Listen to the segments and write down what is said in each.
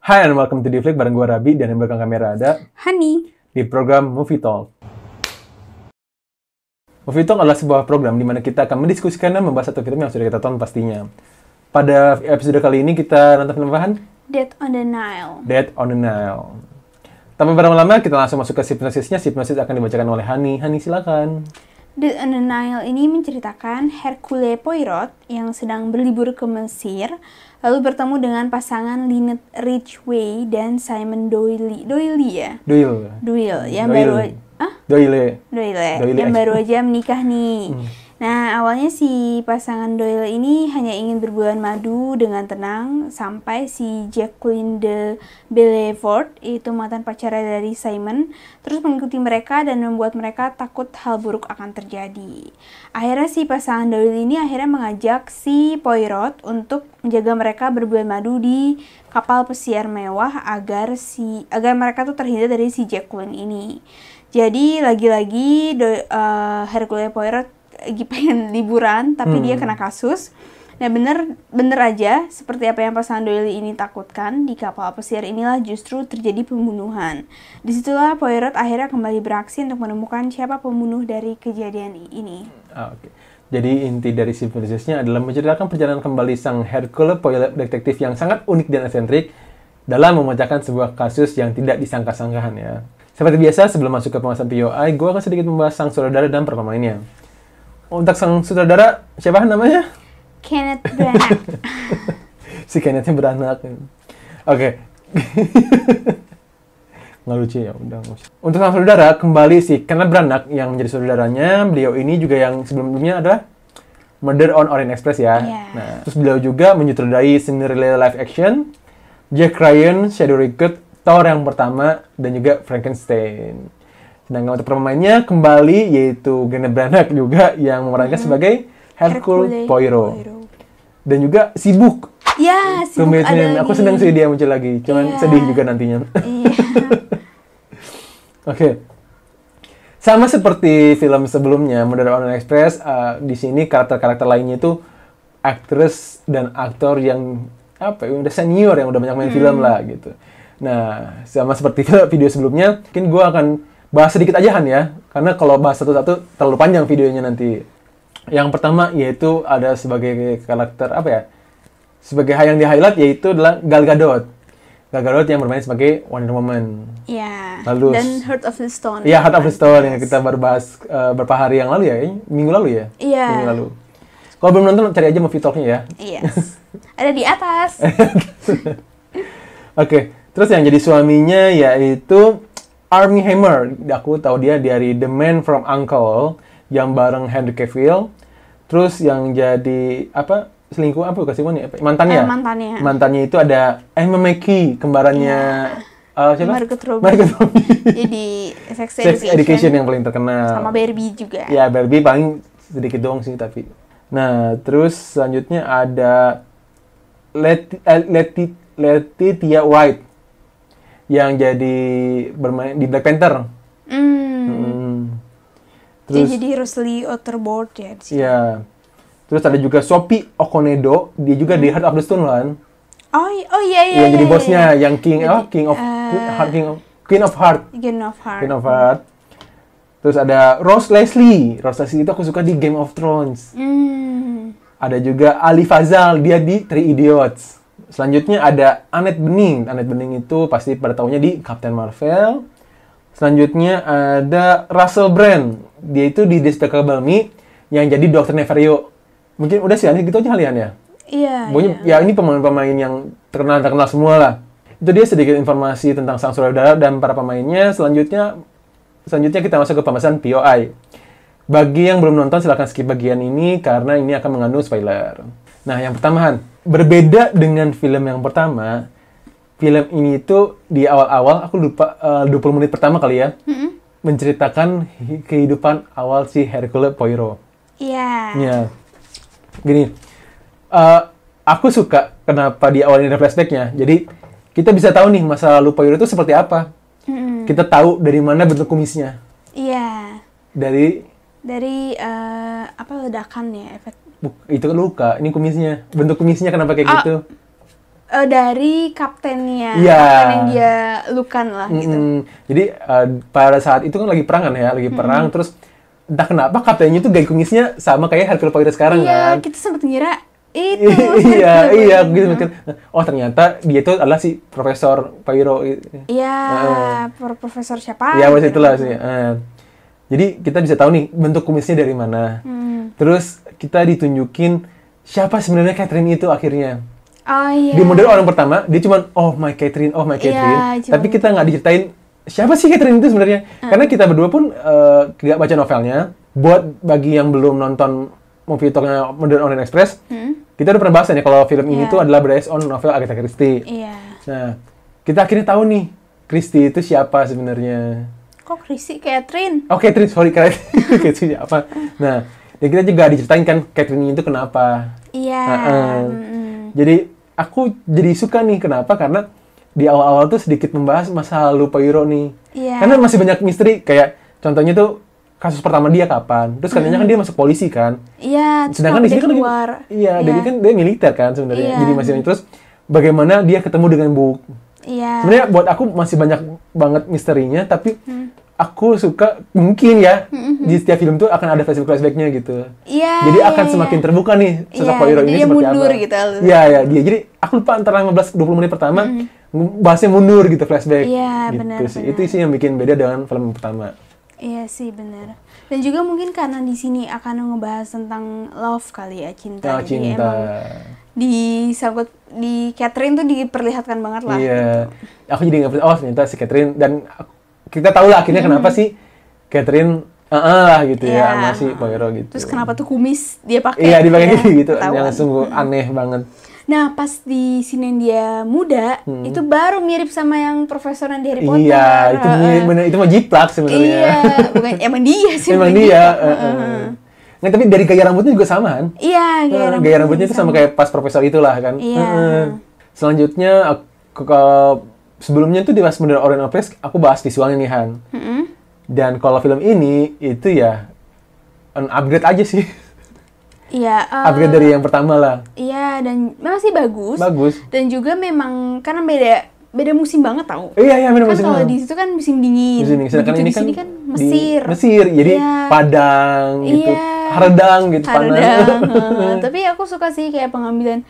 Hai and welcome to Flick bareng gue Rabi dan yang belakang kamera ada Hani. di program Movie Talk. Movie Talk adalah sebuah program di mana kita akan mendiskusikan dan membahas satu film yang sudah kita tonton pastinya. Pada episode kali ini kita nonton film apaan? Dead on the Nile. Dead on the Nile. Tanpa berlama-lama kita langsung masuk ke sinopsisnya. Sinopsis akan dibacakan oleh Hani. Hani silakan. Dead on the Nile ini menceritakan Hercule Poirot yang sedang berlibur ke Mesir, lalu bertemu dengan pasangan Lynette Ridgway dan Simon Doyle yang baru aja menikah nih. Nah, awalnya si pasangan Doyle ini hanya ingin berbulan madu dengan tenang sampai si Jacqueline de Bellefort, itu mantan pacarnya dari Simon, terus mengikuti mereka dan membuat mereka takut hal buruk akan terjadi. Akhirnya si pasangan Doyle ini mengajak si Poirot untuk menjaga mereka berbulan madu di kapal pesiar mewah agar mereka tuh terhindar dari si Jacqueline ini. Jadi lagi-lagi Hercule Poirot lagi pengen liburan tapi dia kena kasus. Nah bener aja seperti apa yang pasangan Doyle ini takutkan, di kapal pesiar inilah justru terjadi pembunuhan. Disitulah Poirot akhirnya kembali beraksi untuk menemukan siapa pembunuh dari kejadian ini. Oke. Jadi inti dari sinopsisnya adalah menceritakan perjalanan kembali sang Hercule Poirot, detektif yang sangat unik dan eksentrik dalam memecahkan sebuah kasus yang tidak disangka-sangkakan ya. Seperti biasa sebelum masuk ke pembahasan POI, gue akan sedikit membahas sang sutradara dan para pemainnya. Untuk sang sutradara, siapa namanya? Kenneth Branagh. Si Kenneth-nya beranak. Oke. Nggak lucu ya, udah nggak usah. Untuk sang sutradara, kembali si Kenneth Branagh yang menjadi saudaranya. Beliau ini juga yang sebelumnya adalah Murder on Orient Express ya. Yeah. Nah, terus beliau juga menyutradarai Cinderella live action, Jack Ryan, Shadow Recruit, Thor yang pertama, dan juga Frankenstein. Sedangkan untuk pemainnya kembali yaitu Kenneth Branagh juga yang memerankan sebagai Hercule Poirot. Dan juga sibuk. Ya, sibuk ada lagi. Aku senang sih dia muncul lagi, cuman sedih juga nantinya. Oke. Sama seperti film sebelumnya, Murder on Orient Express, di sini karakter-karakter lainnya itu aktris dan aktor yang udah senior yang udah banyak main film lah gitu. Nah, sama seperti video sebelumnya, mungkin gue akan bahas sedikit aja Han ya, karena kalau bahas satu-satu terlalu panjang videonya nanti. Yang pertama yaitu ada sebagai karakter sebagai yang di-highlight yaitu adalah Gal Gadot. Gal Gadot yang bermain sebagai Wonder Woman. Iya. Lalu dan Heart of the Stone. Iya, Heart of the Stone yang kita baru bahas beberapa hari yang lalu ya, minggu lalu ya. Iya. Minggu lalu. Kalau belum nonton cari aja Movie Talk-nya ya. Yes. Ada di atas. Oke, terus yang jadi suaminya yaitu Armie Hammer. Aku tahu dia dari The Man from U.N.C.L.E. yang bareng Henry Cavill. Terus yang jadi selingkuhannya mantannya. Mantannya itu ada Emma Mackey, kembarannya siapa? Margot Robbie. Jadi Sex Education yang paling terkenal. Sama Barbie juga. Ya, Barbie paling sedikit doang sih tapi. Nah, terus selanjutnya ada Letitia White yang jadi bermain di Black Panther. Terus dia jadi Rosalie Otterbourne ya di sini. Iya. Terus ada juga Sophie Okonedo, dia juga di Heart of the Stone kan. Oh iya. Yang jadi bosnya, yang Queen of Heart. Terus ada Rose Leslie. Rose Leslie itu aku suka di Game of Thrones. Ada juga Ali Fazal, dia di Three Idiots. Selanjutnya ada Annette Bening. Annette Bening itu pasti pada tahunya di Captain Marvel. Selanjutnya ada Russell Brand. Dia itu di Despicable Me yang jadi Dr. Nefario. Mungkin udah sih, gitu aja kalian ya. Iya. Ya ini pemain-pemain yang terkenal semua lah. Itu dia sedikit informasi tentang sang sutradara dan para pemainnya. Selanjutnya kita masuk ke pembahasan POI. Bagi yang belum nonton silahkan skip bagian ini karena ini akan mengandung spoiler. Nah, yang pertama Han, berbeda dengan film yang pertama, film ini itu di awal-awal, aku lupa 20 menit pertama kali ya, menceritakan kehidupan awal si Hercule Poirot. Iya. Iya. Gini, aku suka kenapa di awal ini ada flashback-nya. Jadi, kita bisa tahu nih masa lalu Poirot itu seperti apa. Kita tahu dari mana bentuk kumisnya. Iya. Dari ledakan ya, efek Itu kan luka, ini kumisnya. Bentuk kumisnya kenapa kayak gitu? dari kaptennya, Iya. kapten yang dia lukan lah gitu. Jadi pada saat itu kan lagi perang kan ya, lagi perang, terus entah kenapa kaptennya tuh gaya kumisnya sama kayak Hercule Poirot sekarang Iya, kan. kita sempat ngira itu. iya gitu mikir. Oh ternyata dia itu adalah si Profesor Poirot. Iya, profesor siapa? Iya, gitu. itulah sih. Jadi kita bisa tahu nih bentuk kumisnya dari mana. Terus kita ditunjukin siapa sebenarnya Catherine itu akhirnya. Oh iya. Di model orang pertama dia cuma oh my Catherine. Iya, Tapi kita nggak diceritain siapa sih Catherine itu sebenarnya. Karena kita berdua pun nggak baca novelnya. Buat bagi yang belum nonton movie talknya Modern Orient Express, kita udah pernah bahas ya kalau film ini tuh adalah based on novel Agatha Christie. Iya. Nah, kita akhirnya tahu nih Christie itu siapa sebenarnya. Kok Christie Catherine? Oh Catherine, sorry Catherine siapa. Nah, dan kita juga diceritain kan Catherine itu kenapa. Iya. Jadi aku jadi suka nih kenapa, karena di awal-awal tuh sedikit membahas masa lalu Poirot nih. Iya. Karena masih banyak misteri, kayak contohnya tuh kasus pertama dia kapan. Terus katanya kan dia masuk polisi kan. Iya, Sedangkan di sini kan dia kan dia militer kan sebenarnya. Iya. Jadi masih terus bagaimana dia ketemu dengan Bu. Iya. Sebenarnya buat aku masih banyak banget misterinya, tapi aku suka mungkin ya di setiap film tuh akan ada flashback-nya gitu. Iya. Jadi akan semakin terbuka nih sosok Poirot ini dia seperti mundur apa. gitu. Iya, dia. Jadi aku lupa antara 15-20 menit pertama bahasnya mundur gitu, flashback. Iya, gitu benar, sih. benar. Itu sih yang bikin beda dengan film pertama. Iya sih, benar. Dan juga mungkin karena di sini akan ngebahas tentang love kali ya, cinta. Oh, Jadi cinta. emang di Catherine tuh diperlihatkan banget lah. Iya. Gitu. Aku jadi nggak percaya, oh ternyata si Catherine, dan kita tahu lah akhirnya kenapa sih Catherine lah gitu ya sama si Poirot gitu. Terus kenapa tuh kumis dia pakai? Iya, dipakai ya, gitu, yang ketahuan. sungguh aneh banget. Nah, pas di sini dia muda, itu baru mirip sama yang profesor yang di Harry Potter. Iya, itu bener, itu mah jiplak sebenarnya. Iya, bukan emang dia sih. Emang dia. Nggak, tapi dari gaya rambutnya juga sama kan? Iya, Gaya rambutnya itu sama kayak pas profesor itulah kan. Iya. Selanjutnya sebelumnya tuh di Last Modern Orient Express aku bahas visualnya nih Han. Dan kalau film ini itu ya an upgrade aja sih. Iya. Upgrade dari yang pertama lah. Iya, dan memang sih bagus. Bagus. Dan juga memang karena beda musim banget tau. Iya, benar Kan musim. kalau di situ kan musim dingin. Sedangkan Begitu ini di sini kan Mesir. Mesir, jadi Iya. Padang gitu. Iya. Haredang gitu panas. Tapi aku suka sih kayak pengambilan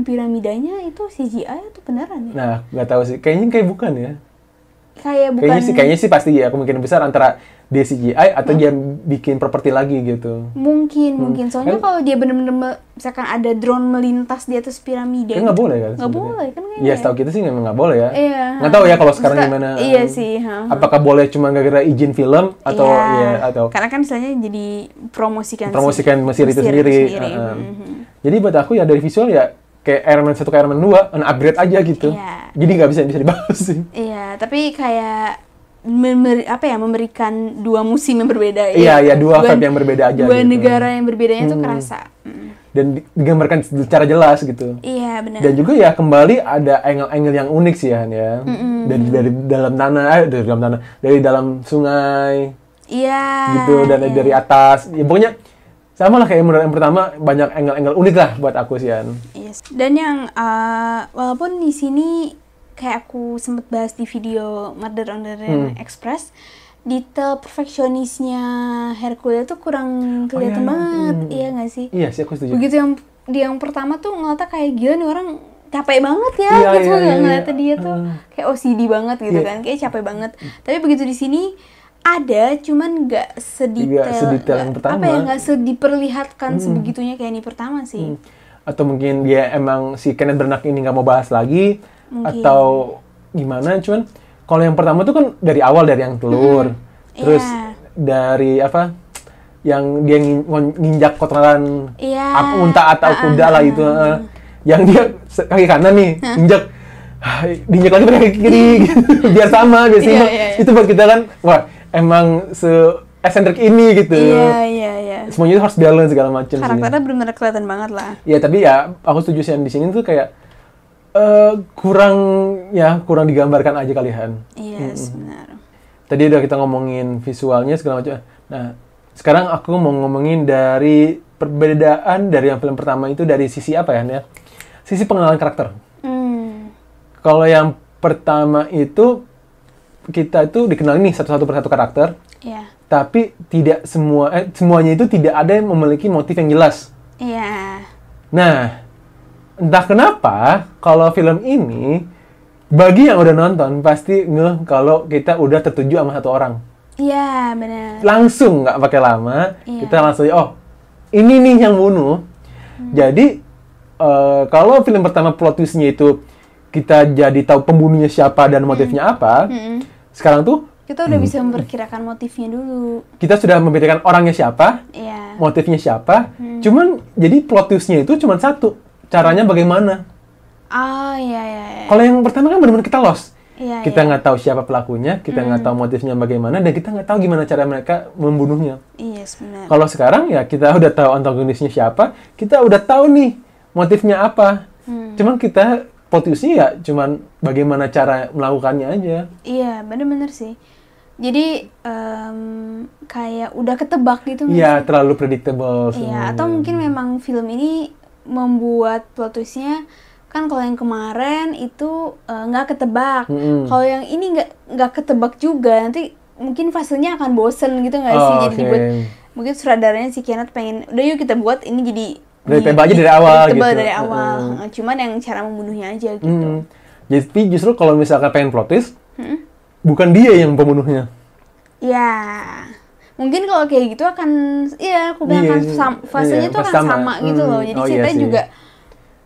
piramidanya itu CGI atau beneran ya? Nah, nggak tahu sih. Kayaknya bukan ya. Kayaknya Kayaknya sih pasti ya, kemungkinan besar antara dia CGI atau dia bikin properti lagi gitu. Mungkin. Soalnya kalau dia bener-bener misalkan ada drone melintas di atas piramida. Kan nggak boleh kan? Nggak sebenarnya. boleh kan kayaknya. Iya, setahu kita sih memang nggak boleh ya. Iya. Nggak tahu ya kalau sekarang gimana. Iya sih. Apakah boleh cuma gara-gara izin film atau atau karena kan misalnya jadi promosikan Mesir itu sendiri. Jadi buat aku ya dari visual ya kayak Iron Man 1 ke Iron Man 2, upgrade aja gitu. Iya. Jadi nggak bisa dibahas sih. Iya, tapi kayak memberikan dua musim yang berbeda ya. Iya, dua vibe yang berbeda aja. Dua gitu. negara yang berbedanya tuh kerasa. Dan digambarkan secara jelas gitu. Iya, benar. Dan juga ya kembali ada angle-angle yang unik sih Han ya. Dari dalam tanah, dari dalam sungai. Iya. Gitu, dan dari atas. Ya pokoknya sama lah kayak yang pertama, banyak angle-angle unik lah buat aku sih Han. Yes. Dan yang walaupun di sini kayak aku sempat bahas di video Murder on the Orient Express, detail perfeksionisnya Hercule tuh kurang kelihatan banget, iya nggak sih? Iya sih, aku setuju. Begitu yang pertama tuh ngeliatnya kayak gila nih orang capek banget ya, gitu ngeliatnya dia tuh kayak OCD banget gitu kan, kayak capek banget. Tapi begitu di sini ada, cuman nggak sedetail yang pertama. Apa ya, nggak diperlihatkan sebegitunya kayak ini pertama sih. Atau mungkin dia emang si Kenneth Branagh ini nggak mau bahas lagi, atau gimana, cuman kalau yang pertama tuh kan dari awal, dari yang telur, terus dari apa, yang dia nginjak kotoran unta atau kuda lah itu, yang dia kaki kanan nih, injak, diinjak lagi pakai kaki kiri, gitu. Biar sama, biasanya itu buat kita kan, wah emang eksentrik ini gitu. Iya. Semuanya itu harus balance segala macam. Karakternya benar-benar kelihatan banget lah. Iya, tapi ya aku setuju sih di sini tuh kayak kurang digambarkan aja kalian. Iya, benar. Tadi udah kita ngomongin visualnya segala macam. Nah, sekarang aku mau ngomongin dari perbedaan dari yang film pertama itu dari sisi apa ya? Sisi pengenalan karakter. Kalau yang pertama itu kita itu dikenali nih satu-satu persatu karakter. Iya. Tapi tidak semuanya itu tidak ada yang memiliki motif yang jelas. Iya. Nah, entah kenapa kalau film ini bagi yang udah nonton pasti ngeh kalau kita udah tertuju sama satu orang. Iya, benar. Langsung nggak pakai lama, kita langsung oh ini nih yang bunuh. Jadi kalau film pertama plot twist-nya itu kita jadi tahu pembunuhnya siapa dan motifnya apa. Sekarang tuh kita udah bisa memperkirakan motifnya dulu. Kita sudah memikirkan orangnya siapa, motifnya siapa. Cuman jadi plot twist-nya itu cuma satu, caranya bagaimana. Iya. Kalau yang pertama kan benar-benar kita lost. Kita Iya. nggak tahu siapa pelakunya, kita nggak tahu motifnya bagaimana, dan kita nggak tahu gimana cara mereka membunuhnya. Iya, benar. Kalau sekarang ya kita udah tahu antagonisnya siapa, kita udah tahu nih motifnya apa. Cuman kita plot twist-nya ya cuman bagaimana cara melakukannya aja. Iya, benar-benar sih. Jadi kayak udah ketebak gitu. Iya, terlalu predictable. Iya, atau mungkin memang film ini membuat plot twist-nya kan kalau yang kemarin itu nggak ketebak. Kalau yang ini nggak ketebak juga, nanti mungkin fasenya akan bosen gitu nggak sih? Jadi dibuat, mungkin sutradaranya si Kenneth pengen, udah yuk kita buat ini jadi tebak aja dari awal gitu. Dari awal. Cuman yang cara membunuhnya aja gitu. Jadi justru kalau misalkan pengen plot twist, bukan dia yang pembunuhnya. Ya, mungkin kalau kayak gitu akan, aku bilang fasenya tuh akan sama gitu loh. Jadi ceritanya juga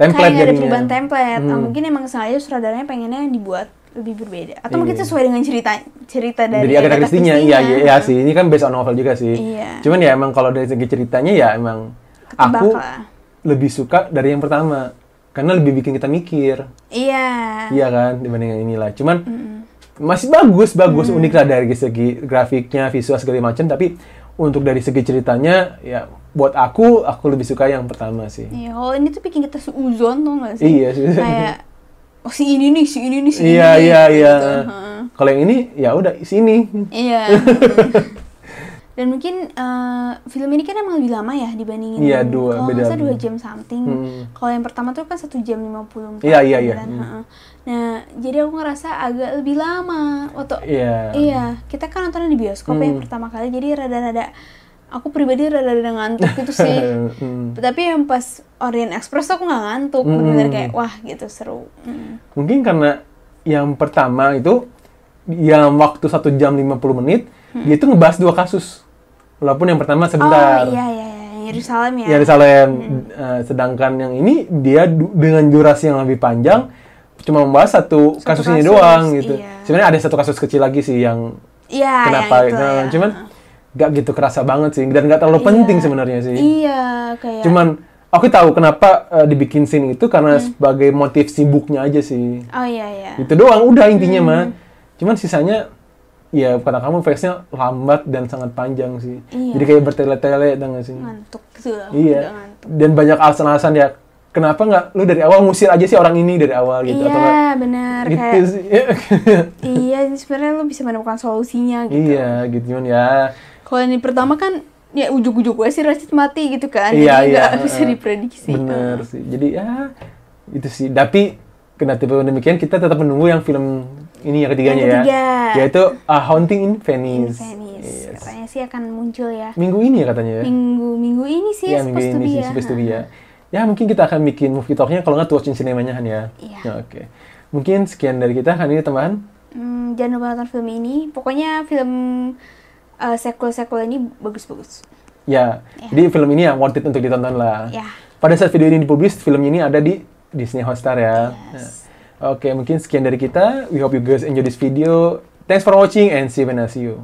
template kayak ada perubahan template. Mungkin emang sengaja sutradaranya pengennya dibuat lebih berbeda. Atau mungkin sesuai dengan cerita dari Agatha Christie-nya. Iya sih. Ini kan based on novel juga sih. Iya. Cuman ya emang kalau dari segi ceritanya ya emang ketebak aku lah. lebih suka dari yang pertama. Karena lebih bikin kita mikir. Iya. Iya kan, dibanding yang inilah. Cuman masih bagus, unik lah dari segi grafiknya, visual segala macam. Tapi untuk dari segi ceritanya, ya buat aku lebih suka yang pertama sih. Iya, kalau ini tuh bikin kita seuzon tuh nggak sih? Iya sih. Kayak, si ini nih. Iya. Gitu. Kalau yang ini, ya udah sini. Iya. Dan mungkin film ini kan emang lebih lama ya dibandingin. Iya, kalau beda. nggak salah 2 jam something. Kalau yang pertama tuh kan 1 jam 50. Iya. Nah, jadi aku ngerasa agak lebih lama. Iya, kita kan nontonnya di bioskop yang pertama kali, jadi rada-rada, aku pribadi rada-rada ngantuk gitu sih. Tapi yang pas Orient Express tuh aku nggak ngantuk, bener-bener kayak wah gitu seru. Mungkin karena yang pertama itu, yang waktu 1 jam 50 menit, dia itu ngebahas 2 kasus. Walaupun yang pertama sebentar. Oh iya, Yerusalem ya. Yerusalem. Sedangkan yang ini dia dengan durasi yang lebih panjang, cuma membahas satu kasus ini doang gitu. Iya. Sebenarnya ada satu kasus kecil lagi sih yang kenapa yang itu, ya. Cuman gak gitu kerasa banget sih, dan gak terlalu penting sebenarnya sih. Iya, kayak. Cuman aku tahu kenapa dibikin scene itu karena sebagai motif sibuknya aja sih. Oh iya. Itu doang udah intinya mah. Cuman sisanya ya kata kamu face-nya lambat dan sangat panjang sih. Iya. Jadi kayak bertele-tele nggak sih? Ngantuk gitu. Iya. Dan banyak alasan-alasan ya. Kenapa nggak lu dari awal ngusir aja sih orang ini dari awal gitu? Iya, benar. Gitu kayak, sih. iya, sebenarnya lu bisa menemukan solusinya gitu. Iya, gitu cuman ya. Kalau ini pertama kan ya ujuk-ujuk gue sih Rashid mati gitu kan. Iya, jadi nggak bisa diprediksi. Bener sih. Jadi ya itu sih. Tapi kendati demikian kita tetap menunggu yang film ini yang ketiganya yang ketiga. ya. Yaitu A Haunting in Venice. Yes. Katanya sih akan muncul ya. Minggu ini ya katanya ya. Minggu ini sih ya, supposed to be ya. Ya mungkin kita akan bikin movie talk-nya kalau nggak to watch in cinema-nya Han ya. Iya. Ya, oke. Mungkin sekian dari kita Han ini tambahan. Jangan lupa nonton film ini. Pokoknya film sequel-sequel ini bagus-bagus. Ya. Jadi film ini yang worth it untuk ditonton lah. Ya. Pada saat video ini dipublish, film ini ada di Disney Hotstar ya. Yes. Oke, mungkin sekian dari kita. We hope you guys enjoy this video. Thanks for watching and see you when I see you.